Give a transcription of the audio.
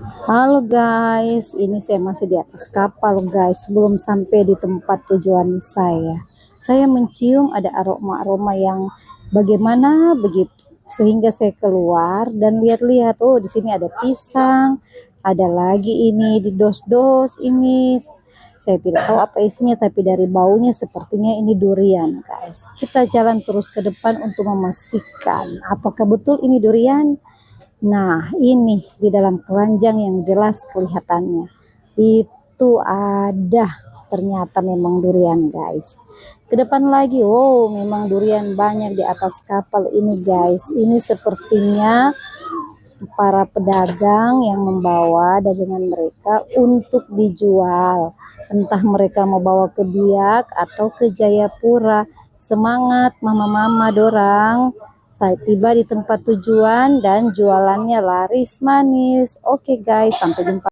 Halo guys, ini saya masih di atas kapal guys, belum sampai di tempat tujuan saya. Saya mencium ada aroma-aroma yang bagaimana begitu, sehingga saya keluar dan lihat-lihat. Oh, di sini ada pisang, ada lagi ini di dos-dos ini. Saya tidak tahu apa isinya, tapi dari baunya sepertinya ini durian guys. Kita jalan terus ke depan untuk memastikan apakah betul ini durian. Nah, ini di dalam keranjang yang jelas kelihatannya. Itu ada, ternyata memang durian, guys. Ke depan lagi, oh, memang durian banyak di atas kapal ini, guys. Ini sepertinya para pedagang yang membawa dagangan mereka untuk dijual. Entah mereka mau bawa ke Biak atau ke Jayapura. Semangat mama-mama dorang. Saya tiba di tempat tujuan dan jualannya laris manis. Oke guys, sampai jumpa.